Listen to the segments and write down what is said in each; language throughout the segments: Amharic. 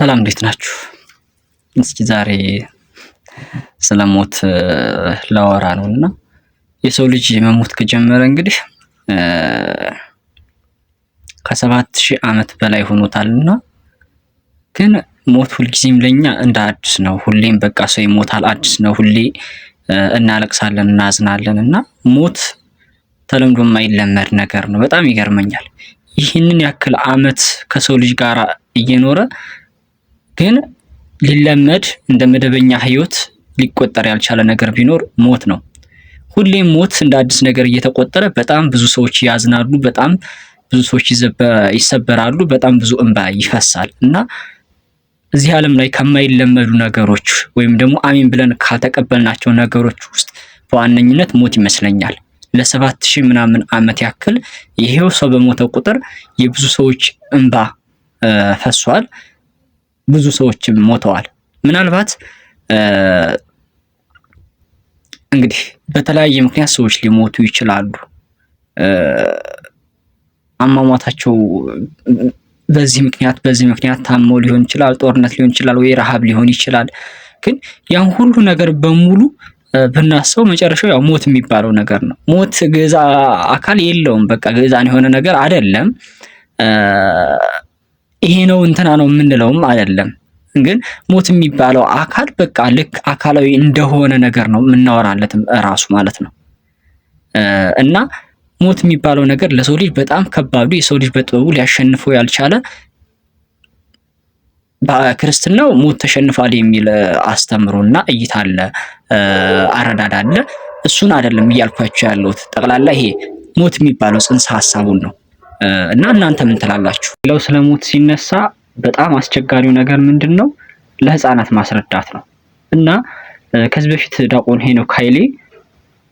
ሰላም እንዴት ናችሁ? እስኪ ዛሬ ስለ ሞት ላወራ ነውና የሰው ልጅ መሞት ከጀመረ እንግዲህ ከ7000 ዓመት በላይ ሆኖታልና ግን ሞት ሁልጊዜም ለኛ እንደ አዲስ ነው። ሁሌም በቃ ሰው ይሞታል፣ አዲስ ነው። ሁሌ እናለቅሳለን፣ እናዝናለንና ሞት ተለምዶ የማይለመድ ነገር ነው። በጣም ይገርመኛል። ይህንን ያክል ዓመት ከሰው ልጅ ጋር እየኖረ ግን ሊለመድ እንደ መደበኛ ህይወት ሊቆጠር ያልቻለ ነገር ቢኖር ሞት ነው። ሁሌም ሞት እንደ አዲስ ነገር እየተቆጠረ በጣም ብዙ ሰዎች ያዝናሉ፣ በጣም ብዙ ሰዎች ይሰበራሉ፣ በጣም ብዙ እንባ ይፈሳል እና እዚህ ዓለም ላይ ከማይለመዱ ነገሮች ወይም ደግሞ አሚን ብለን ካልተቀበልናቸው ነገሮች ውስጥ በዋነኝነት ሞት ይመስለኛል። ለ7000 ምናምን ዓመት ያክል ይሄው ሰው በሞተ ቁጥር የብዙ ሰዎች እንባ ፈሷል። ብዙ ሰዎችም ሞተዋል። ምናልባት እንግዲህ በተለያየ ምክንያት ሰዎች ሊሞቱ ይችላሉ። አሟሟታቸው በዚህ ምክንያት ታመው ሊሆን ይችላል፣ ጦርነት ሊሆን ይችላል፣ ወይ ረሃብ ሊሆን ይችላል። ግን ያን ሁሉ ነገር በሙሉ ብናስበው መጨረሻው ያው ሞት የሚባለው ነገር ነው። ሞት ገዛ አካል የለውም። በቃ ገዛን የሆነ ነገር አይደለም። ይሄ ነው እንትና ነው የምንለውም አይደለም። ግን ሞት የሚባለው አካል በቃ ልክ አካላዊ እንደሆነ ነገር ነው የምናወራለትም እራሱ ማለት ነው። እና ሞት የሚባለው ነገር ለሰው ልጅ በጣም ከባዱ፣ የሰው ልጅ በጥበቡ ሊያሸንፈው ያልቻለ፣ በክርስትናው ሞት ተሸንፏል የሚል አስተምሮና እይታ አለ፣ አረዳድ አለ። እሱን አይደለም እያልኳቸው ያለሁት። ጠቅላላ ይሄ ሞት የሚባለው ጽንሰ ሐሳቡን ነው። እና እናንተ ምን ትላላችሁ? ሌላው ስለ ሞት ሲነሳ በጣም አስቸጋሪው ነገር ምንድነው? ለህፃናት ማስረዳት ነው። እና ከዚህ በፊት ዲያቆን ሄኖክ ኃይሌ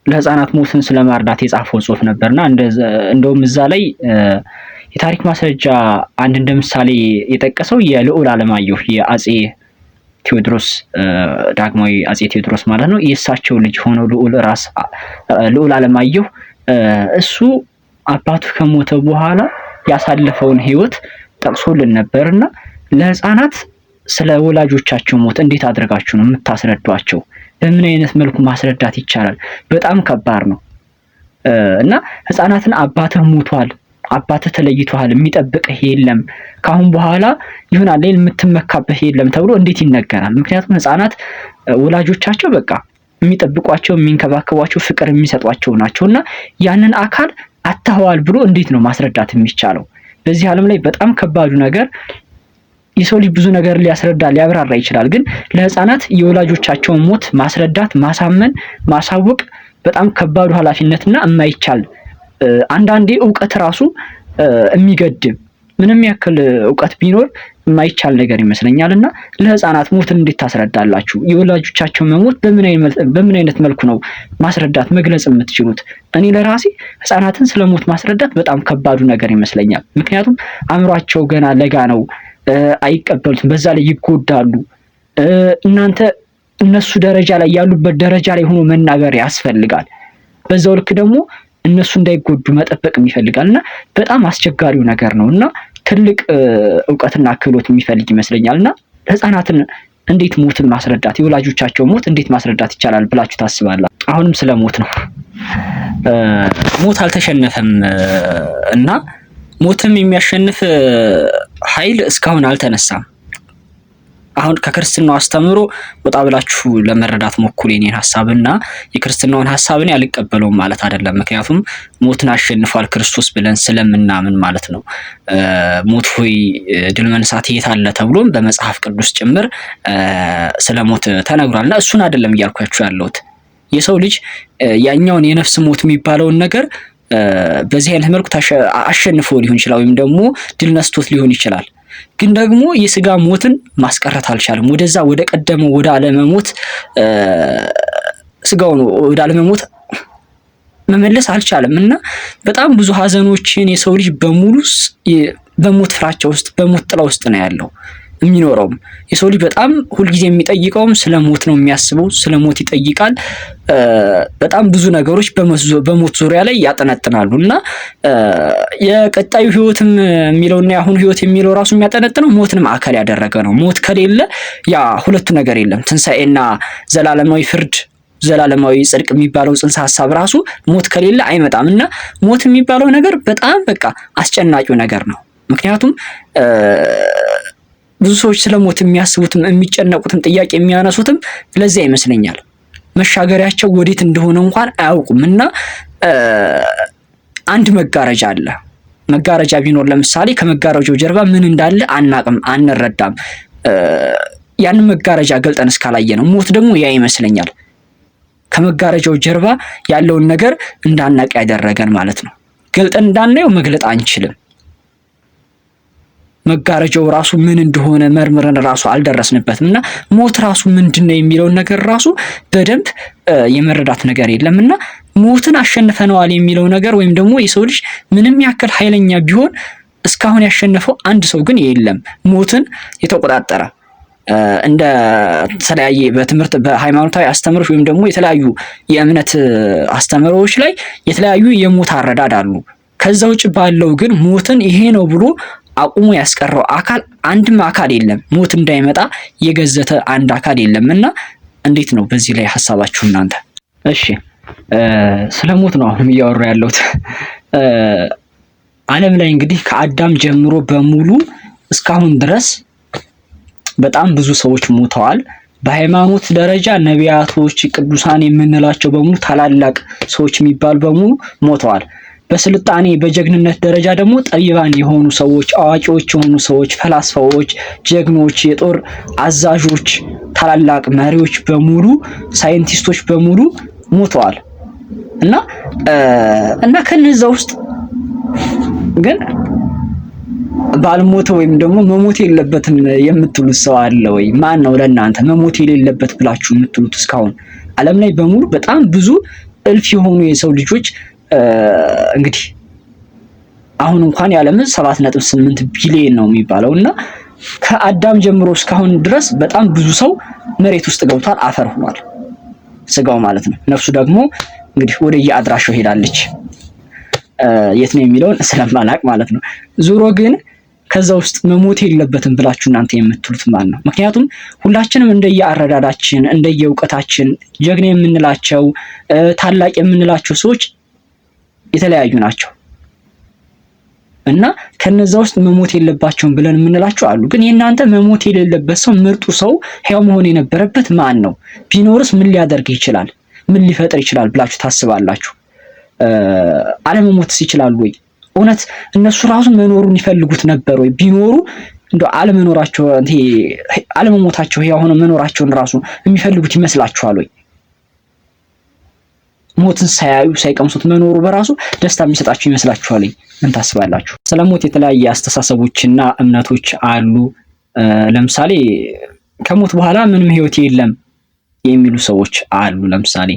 ለህፃናት ሞትን ስለማርዳት የጻፈው ጽሑፍ ነበርና እንደውም እዛ ላይ የታሪክ ማስረጃ አንድ እንደምሳሌ የጠቀሰው የልዑል ዓለማየሁ የአጼ ቴዎድሮስ ዳግማዊ አጼ ቴዎድሮስ ማለት ነው የእሳቸው ልጅ ሆኖ ልዑል ዓለማየሁ እሱ አባቱ ከሞተ በኋላ ያሳለፈውን ህይወት ጠቅሶልን ነበርና ለህፃናት ስለ ወላጆቻቸው ሞት እንዴት አድርጋችሁ ነው የምታስረዷቸው? በምን አይነት መልኩ ማስረዳት ይቻላል? በጣም ከባድ ነው። እና ህፃናትን አባትህ ሞቷል፣ አባትህ ተለይቷል፣ የሚጠብቅህ የለም፣ ካሁን በኋላ ይሆናል የምትመካበት የለም ተብሎ እንዴት ይነገራል? ምክንያቱም ህፃናት ወላጆቻቸው በቃ የሚጠብቋቸው፣ የሚንከባከቧቸው፣ ፍቅር የሚሰጧቸው ናቸውና ያንን አካል አታዋል ብሎ እንዴት ነው ማስረዳት የሚቻለው? በዚህ ዓለም ላይ በጣም ከባዱ ነገር የሰው ልጅ ብዙ ነገር ሊያስረዳ ሊያብራራ ይችላል። ግን ለህፃናት የወላጆቻቸውን ሞት ማስረዳት፣ ማሳመን፣ ማሳወቅ በጣም ከባዱ ኃላፊነትና የማይቻል አንዳንዴ እውቀት ራሱ የሚገድብ ምንም ያክል እውቀት ቢኖር የማይቻል ነገር ይመስለኛልና ለህፃናት ሞትን እንዴት ታስረዳላችሁ? የወላጆቻቸውን መሞት በምን አይነት መልኩ ነው ማስረዳት መግለጽ የምትችሉት? እኔ ለራሴ ህፃናትን ስለሞት ማስረዳት በጣም ከባዱ ነገር ይመስለኛል። ምክንያቱም አእምሯቸው ገና ለጋ ነው፣ አይቀበሉትም፣ በዛ ላይ ይጎዳሉ። እናንተ እነሱ ደረጃ ላይ ያሉበት ደረጃ ላይ ሆኖ መናገር ያስፈልጋል። በዛው ልክ ደግሞ እነሱ እንዳይጎዱ መጠበቅም ይፈልጋልና በጣም አስቸጋሪው ነገር ነውና ትልቅ እውቀትና ክህሎት የሚፈልግ ይመስለኛልና ህፃናትን እንዴት ሞትን ማስረዳት፣ የወላጆቻቸው ሞት እንዴት ማስረዳት ይቻላል ብላችሁ ታስባላችሁ? አሁንም ስለ ሞት ነው። ሞት አልተሸነፈም እና ሞትም የሚያሸንፍ ኃይል እስካሁን አልተነሳም። አሁን ከክርስትናው አስተምሮ ወጣ ብላችሁ ለመረዳት ሞክሩ የኔን ሐሳብና የክርስትናውን ሐሳብን ያልቀበለውም ማለት አይደለም። ምክንያቱም ሞትን አሸንፏል ክርስቶስ ብለን ስለምናምን ማለት ነው። ሞት ሆይ ድል መንሳት የት አለ ተብሎም በመጽሐፍ ቅዱስ ጭምር ስለ ሞት ተነግሯልና እሱን አይደለም እያልኳችሁ ያለሁት። የሰው ልጅ ያኛውን የነፍስ ሞት የሚባለውን ነገር በዚህ አይነት መልኩ አሸንፎ ሊሆን ይችላል፣ ወይም ደግሞ ድል ነስቶት ሊሆን ይችላል። ግን ደግሞ የስጋ ሞትን ማስቀረት አልቻለም። ወደዛ ወደ ቀደመው ወደ አለመሞት ስጋውን ወደ አለመሞት መመለስ አልቻለም እና በጣም ብዙ ሀዘኖችን የሰው ልጅ በሙሉ በሞት ፍራቻ ውስጥ በሞት ጥላ ውስጥ ነው ያለው። የሚኖረውም። የሰው ልጅ በጣም ሁልጊዜ የሚጠይቀውም ስለ ሞት ነው የሚያስበው፣ ስለ ሞት ይጠይቃል። በጣም ብዙ ነገሮች በሞት ዙሪያ ላይ ያጠነጥናሉ እና የቀጣዩ ህይወትም የሚለውና የአሁኑ ህይወት የሚለው ራሱ የሚያጠነጥነው ሞትን ማዕከል ያደረገ ነው። ሞት ከሌለ ያ ሁለቱ ነገር የለም። ትንሣኤና ዘላለማዊ ፍርድ ዘላለማዊ ጽድቅ የሚባለው ጽንሰ ሀሳብ ራሱ ሞት ከሌለ አይመጣም እና ሞት የሚባለው ነገር በጣም በቃ አስጨናቂው ነገር ነው። ምክንያቱም ብዙ ሰዎች ስለ ሞት የሚያስቡትም የሚጨነቁትም ጥያቄ የሚያነሱትም ለዚያ ይመስለኛል። መሻገሪያቸው ወዴት እንደሆነ እንኳን አያውቁም እና አንድ መጋረጃ አለ። መጋረጃ ቢኖር ለምሳሌ ከመጋረጃው ጀርባ ምን እንዳለ አናቅም፣ አንረዳም። ያንን መጋረጃ ገልጠን እስካላየ ነው። ሞት ደግሞ ያ ይመስለኛል። ከመጋረጃው ጀርባ ያለውን ነገር እንዳናቅ ያደረገን ማለት ነው። ገልጠን እንዳናየው መግለጥ አንችልም። መጋረጃው ራሱ ምን እንደሆነ መርምረን ራሱ አልደረስንበትም እና ሞት ራሱ ምንድነው የሚለውን ነገር ራሱ በደንብ የመረዳት ነገር የለምና ሞትን አሸንፈነዋል የሚለው ነገር ወይም ደግሞ የሰው ልጅ ምንም ያክል ኃይለኛ ቢሆን እስካሁን ያሸነፈው አንድ ሰው ግን የለም። ሞትን የተቆጣጠረ እንደ ተለያየ በትምህርት በሃይማኖታዊ አስተምሮች ወይም ደግሞ የተለያዩ የእምነት አስተምሮዎች ላይ የተለያዩ የሞት አረዳድ አሉ። ከዛ ውጭ ባለው ግን ሞትን ይሄ ነው ብሎ አቁሞ ያስቀረው አካል አንድም አካል የለም። ሞት እንዳይመጣ የገዘተ አንድ አካል የለም እና እንዴት ነው በዚህ ላይ ሐሳባችሁ እናንተ? እሺ ስለ ሞት ነው አሁን እያወራ ያለሁት። ዓለም ላይ እንግዲህ ከአዳም ጀምሮ በሙሉ እስካሁን ድረስ በጣም ብዙ ሰዎች ሞተዋል። በሃይማኖት ደረጃ ነቢያቶች፣ ቅዱሳን የምንላቸው በሙሉ ታላላቅ ሰዎች የሚባሉ በሙሉ ሞተዋል። በስልጣኔ በጀግንነት ደረጃ ደግሞ ጠቢባን የሆኑ ሰዎች፣ አዋቂዎች የሆኑ ሰዎች፣ ፈላስፋዎች፣ ጀግኖች፣ የጦር አዛዦች፣ ታላላቅ መሪዎች በሙሉ ሳይንቲስቶች በሙሉ ሞተዋል እና ከነዛ ውስጥ ግን ባልሞተ ወይም ደግሞ መሞት የለበትም የምትሉት ሰው አለ ወይ? ማን ነው ለእናንተ መሞት የሌለበት ብላችሁ የምትሉት? እስካሁን ዓለም ላይ በሙሉ በጣም ብዙ እልፍ የሆኑ የሰው ልጆች እንግዲህ አሁን እንኳን የዓለም 7.8 ቢሊዮን ነው የሚባለው እና ከአዳም ጀምሮ እስካሁን ድረስ በጣም ብዙ ሰው መሬት ውስጥ ገብቷል፣ አፈር ሆኗል፣ ስጋው ማለት ነው። ነፍሱ ደግሞ እንግዲህ ወደ የአድራሻው ሄዳለች። የት ነው የሚለውን ስለማላቅ ማለት ነው። ዙሮ ግን ከዛ ውስጥ መሞት የለበትም ብላችሁ እናንተ የምትሉት ማን ነው? ምክንያቱም ሁላችንም እንደየአረዳዳችን እንደየእውቀታችን ጀግና የምንላቸው ታላቅ የምንላቸው ሰዎች የተለያዩ ናቸው እና ከነዛ ውስጥ መሞት የለባቸውም ብለን የምንላቸው አሉ። ግን የእናንተ መሞት የሌለበት ሰው ምርጡ ሰው ሕያው መሆን የነበረበት ማን ነው? ቢኖርስ ምን ሊያደርግ ይችላል? ምን ሊፈጥር ይችላል ብላችሁ ታስባላችሁ? አለመሞትስ ይችላሉ ወይ? እውነት እነሱ ራሱ መኖሩን ይፈልጉት ነበር ወይ? ቢኖሩ እንደው አለመሞታቸው ሕያው ሆነው መኖራቸውን ራሱ የሚፈልጉት ይመስላችኋል ወይ? ሞትን ሳያዩ ሳይቀምሱት መኖሩ በራሱ ደስታ የሚሰጣቸው ይመስላችኋል? ምን ታስባላችሁ? ስለ ሞት የተለያየ አስተሳሰቦችና እምነቶች አሉ። ለምሳሌ ከሞት በኋላ ምንም ህይወት የለም የሚሉ ሰዎች አሉ። ለምሳሌ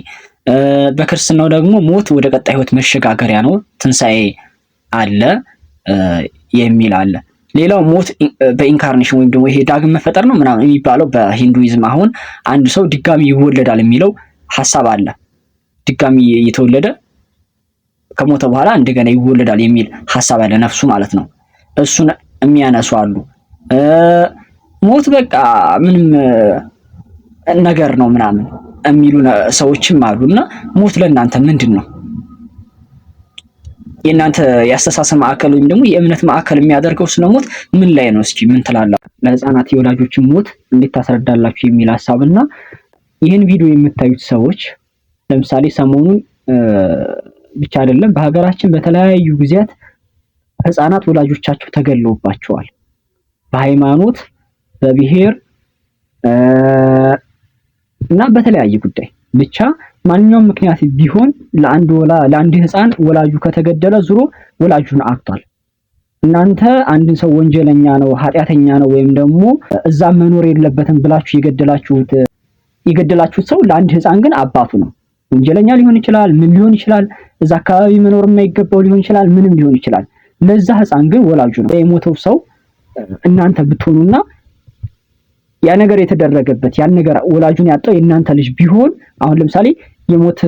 በክርስትናው ደግሞ ሞት ወደ ቀጣይ ህይወት መሸጋገሪያ ነው፣ ትንሣኤ አለ የሚል አለ። ሌላው ሞት በኢንካርኔሽን ወይም ደግሞ ይሄ ዳግም መፈጠር ነው ምናምን የሚባለው በሂንዱይዝም አሁን አንድ ሰው ድጋሚ ይወለዳል የሚለው ሐሳብ አለ። ድጋሚ እየተወለደ ከሞተ በኋላ እንደገና ይወለዳል የሚል ሐሳብ አለ፣ ነፍሱ ማለት ነው። እሱን የሚያነሱ አሉ። ሞት በቃ ምንም ነገር ነው ምናምን የሚሉ ሰዎችም አሉና ሞት ለእናንተ ምንድን ነው? የእናንተ የአስተሳሰብ ማዕከል ወይም ደግሞ የእምነት ማዕከል የሚያደርገው ስለ ሞት ምን ላይ ነው? እስኪ ምን ትላላችሁ? ለህፃናት የወላጆችን ሞት እንዴት ታስረዳላችሁ የሚል ሐሳብና ይህን ቪዲዮ የምታዩት ሰዎች ለምሳሌ ሰሞኑን ብቻ አይደለም በሀገራችን በተለያዩ ጊዜያት ህፃናት ወላጆቻቸው ተገለውባቸዋል። በሃይማኖት፣ በብሔር እና በተለያየ ጉዳይ ብቻ ማንኛውም ምክንያት ቢሆን ለአንድ ህፃን ወላጁ ከተገደለ ዙሮ ወላጁን አጥቷል። እናንተ አንድን ሰው ወንጀለኛ ነው ኃጢአተኛ ነው ወይም ደግሞ እዛ መኖር የለበትም ብላችሁ የገደላችሁት ሰው ለአንድ ህፃን ግን አባቱ ነው። ወንጀለኛ ሊሆን ይችላል፣ ምን ሊሆን ይችላል፣ እዛ አካባቢ መኖር የማይገባው ሊሆን ይችላል፣ ምንም ሊሆን ይችላል። ለዛ ህፃን ግን ወላጁ ነው። የሞተው ሰው እናንተ ብትሆኑና ያ ነገር የተደረገበት ያን ነገር ወላጁን ያጣው የእናንተ ልጅ ቢሆን አሁን ለምሳሌ የሞት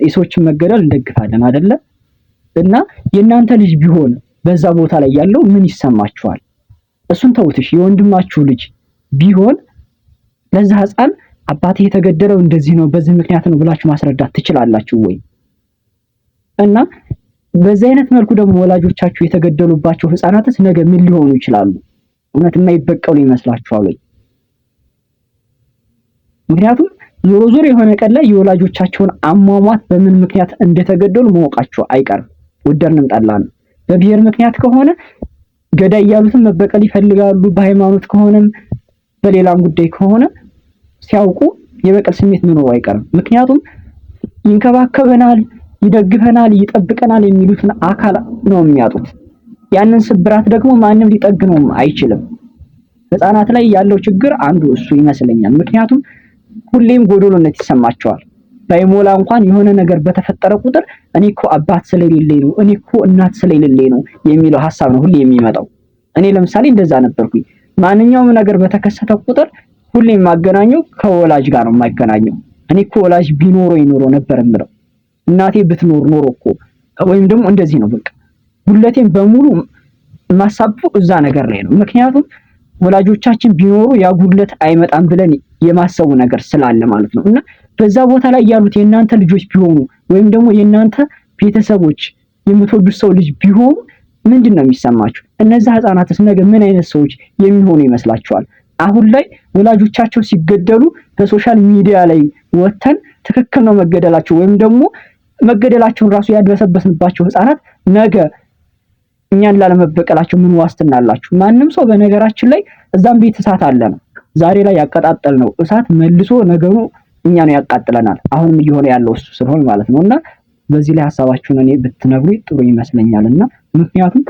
የሰዎችን መገደል እንደግፋለን አይደለ? እና የእናንተ ልጅ ቢሆን በዛ ቦታ ላይ ያለው ምን ይሰማችኋል? እሱን ተውትሽ። የወንድማችሁ ልጅ ቢሆን ለዛ ህፃን አባቴ የተገደለው እንደዚህ ነው በዚህ ምክንያት ነው ብላችሁ ማስረዳት ትችላላችሁ ወይ? እና በዚህ አይነት መልኩ ደግሞ ወላጆቻችሁ የተገደሉባቸው ህፃናትስ ነገ ምን ሊሆኑ ይችላሉ? እውነት የማይበቀሉ ይመስላችኋል ወይ? ምክንያቱም ዞሮ ዞሮ የሆነ ቀን ላይ የወላጆቻቸውን አሟሟት በምን ምክንያት እንደተገደሉ ማወቃቸው አይቀርም። ወደድንም ጠላን። በብሔር ምክንያት ከሆነ ገዳይ ያሉትን መበቀል ይፈልጋሉ። በሃይማኖት ከሆነም በሌላም ጉዳይ ከሆነ ሲያውቁ የበቀል ስሜት መኖሩ አይቀርም። ምክንያቱም ይንከባከበናል፣ ይደግፈናል፣ ይጠብቀናል የሚሉትን አካል ነው የሚያጡት። ያንን ስብራት ደግሞ ማንም ሊጠግነውም አይችልም። ህፃናት ላይ ያለው ችግር አንዱ እሱ ይመስለኛል። ምክንያቱም ሁሌም ጎዶሎነት ይሰማቸዋል። ባይሞላ እንኳን የሆነ ነገር በተፈጠረ ቁጥር እኔ እኮ አባት ስለሌለኝ ነው፣ እኔ እኮ እናት ስለሌለኝ ነው የሚለው ሀሳብ ነው ሁሌ የሚመጣው። እኔ ለምሳሌ እንደዛ ነበርኩኝ። ማንኛውም ነገር በተከሰተ ቁጥር ሁሌም የማገናኘው ከወላጅ ጋር ነው የማገናኘው። እኔ እኮ ወላጅ ቢኖረው ይኖረው ነበር የምለው። እናቴ ብትኖር ኖሮ እኮ ወይም ደግሞ እንደዚህ ነው በቃ ሁለቴም በሙሉ ማሳበው እዛ ነገር ላይ ነው። ምክንያቱም ወላጆቻችን ቢኖሩ ያ ጉድለት አይመጣም ብለን የማሰቡ ነገር ስላለ ማለት ነው። እና በዛ ቦታ ላይ ያሉት የእናንተ ልጆች ቢሆኑ ወይም ደግሞ የእናንተ ቤተሰቦች የምትወዱት ሰው ልጅ ቢሆኑ ምንድን ነው የሚሰማችሁ? እነዛ ህፃናትስ ነገ ምን አይነት ሰዎች የሚሆኑ ይመስላችኋል? አሁን ላይ ወላጆቻቸው ሲገደሉ በሶሻል ሚዲያ ላይ ወተን ትክክል ነው መገደላቸው ወይም ደግሞ መገደላቸውን ራሱ ያድበሰበስንባቸው ህፃናት ነገ እኛን ላለመበቀላቸው ምን ዋስትና አላችሁ? ማንም ሰው በነገራችን ላይ እዛም ቤት እሳት አለ ነው። ዛሬ ላይ ያቀጣጠል ነው እሳት መልሶ ነገሩ እኛን ያቃጥለናል። አሁንም እየሆነ ያለው እሱ ስለሆነ ማለት ነውና በዚህ ላይ ሐሳባችሁን እኔ ብትነግሩኝ ጥሩ ይመስለኛልና ምክንያቱም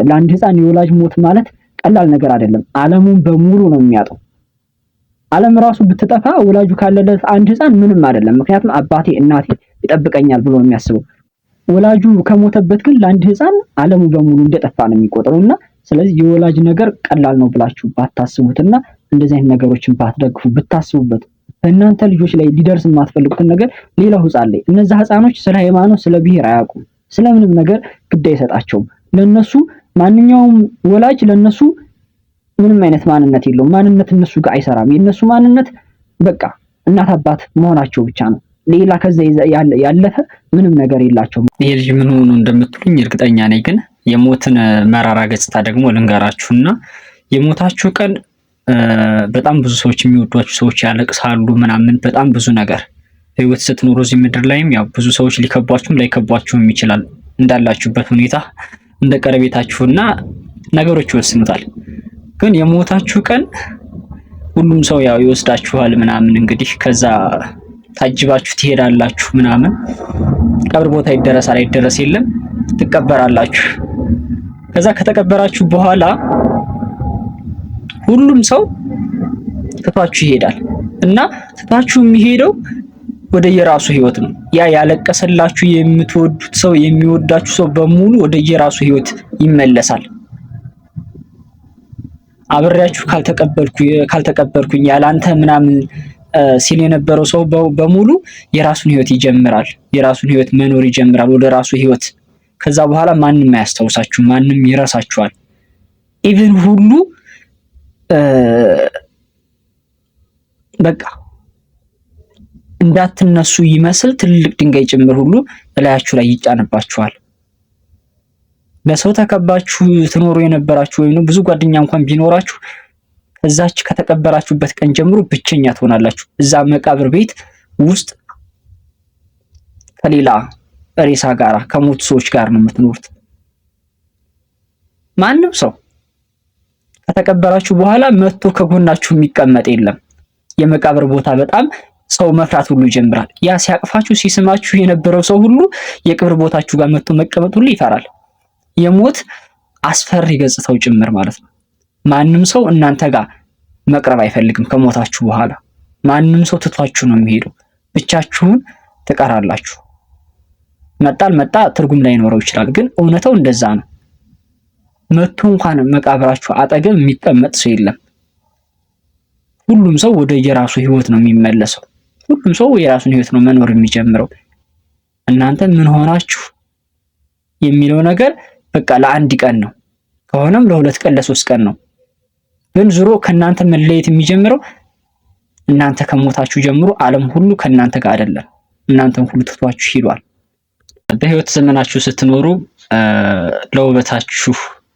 ለአንድ ህፃን የወላጅ ሞት ማለት ቀላል ነገር አይደለም። ዓለሙን በሙሉ ነው የሚያጠው። ዓለም ራሱ ብትጠፋ ወላጁ ካለለት አንድ ህፃን ምንም አይደለም። ምክንያቱም አባቴ እናቴ ይጠብቀኛል ብሎ ነው የሚያስበው። ወላጁ ከሞተበት ግን ለአንድ ህፃን ዓለሙ በሙሉ እንደጠፋ ነው የሚቆጥረውና ስለዚህ የወላጅ ነገር ቀላል ነው ብላችሁ ባታስቡትና እንደዚህ አይነት ነገሮችን ባትደግፉ ብታስቡበት በእናንተ ልጆች ላይ ሊደርስ የማትፈልጉትን ነገር ሌላው ህፃን ላይ እነዛ ህፃኖች ስለ ሃይማኖት ስለ ብሔር አያውቁም። ስለምንም ነገር ግድ አይሰጣቸውም። ለነሱ ማንኛውም ወላጅ ለነሱ ምንም አይነት ማንነት የለውም። ማንነት እነሱ ጋር አይሰራም። የነሱ ማንነት በቃ እናት አባት መሆናቸው ብቻ ነው። ሌላ ከዛ ያለፈ ምንም ነገር የላቸውም። ይሄ ልጅ ምን ሆኖ እንደምትሉኝ እርግጠኛ ነኝ። ግን የሞትን መራራ ገጽታ ደግሞ ልንገራችሁና የሞታችሁ ቀን በጣም ብዙ ሰዎች የሚወዷችሁ ሰዎች ያለቅሳሉ ምናምን በጣም ብዙ ነገር ህይወት ስትኖሩ እዚህ ምድር ላይም ያው ብዙ ሰዎች ሊከቧችሁም ላይከቧችሁም ይችላል። እንዳላችሁበት ሁኔታ እንደ ቀረቤታችሁና ነገሮች ይወስኑታል። ግን የሞታችሁ ቀን ሁሉም ሰው ያው ይወስዳችኋል ምናምን እንግዲህ ከዛ ታጅባችሁ ትሄዳላችሁ ምናምን ቀብር ቦታ ይደረሳል አይደረስ የለም ትቀበራላችሁ። ከዛ ከተቀበራችሁ በኋላ ሁሉም ሰው ትቷችሁ ይሄዳል እና ትቷችሁ የሚሄደው ወደ የራሱ ህይወት ነው። ያ ያለቀሰላችሁ የምትወዱት ሰው የሚወዳችሁ ሰው በሙሉ ወደ የራሱ ህይወት ይመለሳል። አብሬያችሁ ካልተቀበልኩኝ ያላንተ ምናምን ሲል የነበረው ሰው በሙሉ የራሱን ህይወት ይጀምራል። የራሱን ህይወት መኖር ይጀምራል ወደ ራሱ ህይወት። ከዛ በኋላ ማንም አያስታውሳችሁ፣ ማንም ይረሳችኋል። ኢቭን ሁሉ በቃ እንዳትነሱ ይመስል ትልቅ ድንጋይ ጭምር ሁሉ እላያችሁ ላይ ይጫንባችኋል። በሰው ተከባችሁ ትኖሩ የነበራችሁ ወይም ብዙ ጓደኛ እንኳን ቢኖራችሁ ከዛች ከተቀበራችሁበት ቀን ጀምሮ ብቸኛ ትሆናላችሁ። እዛ መቃብር ቤት ውስጥ ከሌላ ሬሳ ጋር ከሞቱ ሰዎች ጋር ነው የምትኖሩት። ማንም ሰው ከተቀበራችሁ በኋላ መጥቶ ከጎናችሁ የሚቀመጥ የለም። የመቃብር ቦታ በጣም ሰው መፍራት ሁሉ ይጀምራል። ያ ሲያቅፋችሁ ሲስማችሁ የነበረው ሰው ሁሉ የቅብር ቦታችሁ ጋር መጥቶ መቀመጥ ሁሉ ይፈራል። የሞት አስፈሪ ገጽታው ጭምር ማለት ነው። ማንም ሰው እናንተ ጋር መቅረብ አይፈልግም። ከሞታችሁ በኋላ ማንም ሰው ትቷችሁ ነው የሚሄደው። ብቻችሁን ትቀራላችሁ። መጣ ትርጉም ላይኖረው ይችላል፣ ግን እውነታው እንደዛ ነው። መጥቶ እንኳን መቃብራችሁ አጠገብ የሚቀመጥ ሰው የለም። ሁሉም ሰው ወደ የራሱ ህይወት ነው የሚመለሰው። ሁሉም ሰው የራሱን ህይወት ነው መኖር የሚጀምረው። እናንተ ምን ሆናችሁ የሚለው ነገር በቃ ለአንድ ቀን ነው፣ ከሆነም ለ2 ቀን ለ3 ቀን ነው። ግን ዙሮ ከእናንተ መለየት የሚጀምረው እናንተ ከሞታችሁ ጀምሮ ዓለም ሁሉ ከእናንተ ጋር አይደለም። እናንተም ሁሉ ትቷችሁ ሂዷል። በህይወት ዘመናችሁ ስትኖሩ ለውበታችሁ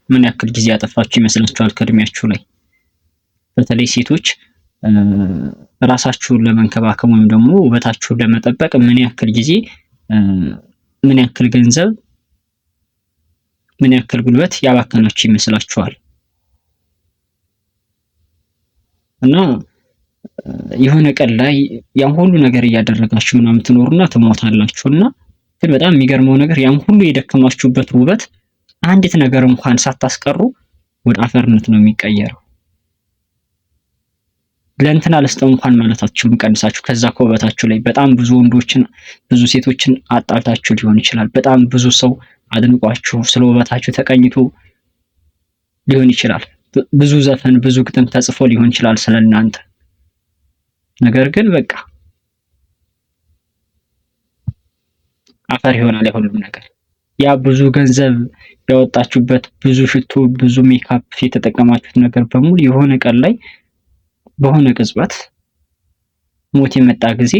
ምን ያክል ጊዜ ያጠፋችሁ ይመስላችኋል? ከእድሜያችሁ ላይ በተለይ ሴቶች ራሳችሁን ለመንከባከብ ወይም ደግሞ ውበታችሁን ለመጠበቅ ምን ያክል ጊዜ፣ ምን ያክል ገንዘብ፣ ምን ያክል ጉልበት ያባከናችሁ ይመስላችኋል? እና የሆነ ቀን ላይ ያን ሁሉ ነገር እያደረጋችሁ ምናምን ትኖሩና ትሞታላችሁና ግን በጣም የሚገርመው ነገር ያን ሁሉ የደከማችሁበት ውበት አንዲት ነገር እንኳን ሳታስቀሩ ወደ አፈርነት ነው የሚቀየረው። ለእንትና ልስጠው እንኳን ማለታችሁን ቀንሳችሁ ከዛ ከውበታችሁ ላይ በጣም ብዙ ወንዶችን ብዙ ሴቶችን አጣልታችሁ ሊሆን ይችላል። በጣም ብዙ ሰው አድንቋችሁ ስለ ውበታችሁ ተቀኝቶ ሊሆን ይችላል። ብዙ ዘፈን ብዙ ግጥም ተጽፎ ሊሆን ይችላል ስለእናንተ። ነገር ግን በቃ አፈር ይሆናል የሁሉም ነገር። ያ ብዙ ገንዘብ ያወጣችሁበት ብዙ ሽቶ ብዙ ሜካፕ የተጠቀማችሁት ነገር በሙሉ የሆነ ቀን ላይ በሆነ ቅጽበት ሞት የመጣ ጊዜ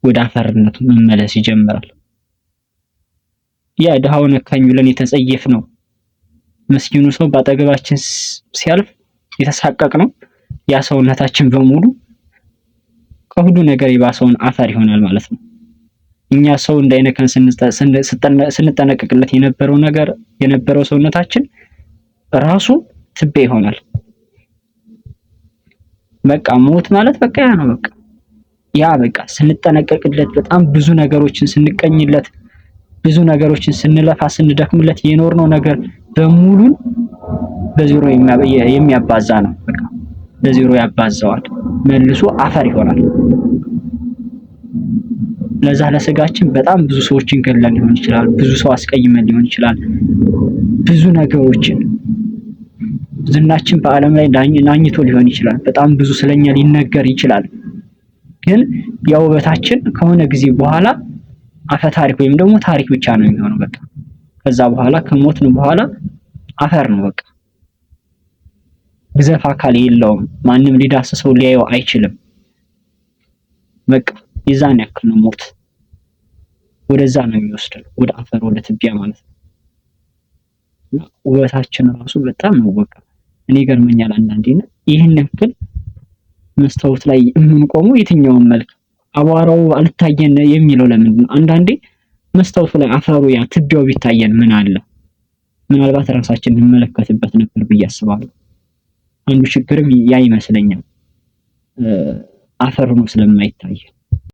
ወደ አፈርነቱ መመለስ ይጀምራል። ያ ድሃው ነካኝ ብለን የተጸየፍ ነው ምስኪኑ ሰው ባጠገባችን ሲያልፍ የተሳቀቅ ነው ያ ሰውነታችን በሙሉ ከሁሉ ነገር የባሰውን አፈር ይሆናል ማለት ነው። እኛ ሰው እንዳይነካን ስንጠነቀቅለት የነበረው ሰውነታችን ራሱ ትቤ ይሆናል። በቃ ሞት ማለት በቃ ያ ነው። በቃ ስንጠነቀቅለት በጣም ብዙ ነገሮችን ስንቀኝለት ብዙ ነገሮችን ስንለፋ ስንደክምለት የኖርነው ነገር በሙሉ በዜሮ የሚያባዛ ነው። በቃ በዜሮ ያባዛዋል፣ መልሶ አፈር ይሆናል። ለዛ ለስጋችን በጣም ብዙ ሰዎችን ገለን ሊሆን ይችላል፣ ብዙ ሰው አስቀይመን ሊሆን ይችላል፣ ብዙ ነገሮችን ዝናችን በዓለም ላይ ናኝቶ ሊሆን ይችላል። በጣም ብዙ ስለኛ ሊነገር ይችላል። ግን ያው ውበታችን ከሆነ ጊዜ በኋላ አፈ ታሪክ ወይም ደግሞ ታሪክ ብቻ ነው የሚሆነው። በቃ ከዛ በኋላ ከሞትን በኋላ አፈር ነው። በቃ ግዘፍ አካል የለውም። ማንም ሊዳስሰው ሊያየው አይችልም። በቃ የዛን ያክል ነው ሞት። ወደዛ ነው የሚወስደው፣ ወደ አፈር ወደ ትቢያ ማለት ነው። ውበታችን ራሱ በጣም ነው በቃ እኔ ገርመኛል አንዳንዴ ነው ይሄን ያክል መስታወት ላይ የምንቆመው የትኛውን መልክ አቧራው አልታየን የሚለው ለምንድን ነው? አንዳንዴ መስታወቱ ላይ አፈሩ ያ ትቢያው ቢታየን ምን አለ? ምናልባት ራሳችንን እንመለከትበት ነበር ብዬ አስባለሁ። አንዱ ችግርም ያ ይመስለኛል፣ አፈሩ ነው ስለማይታየን።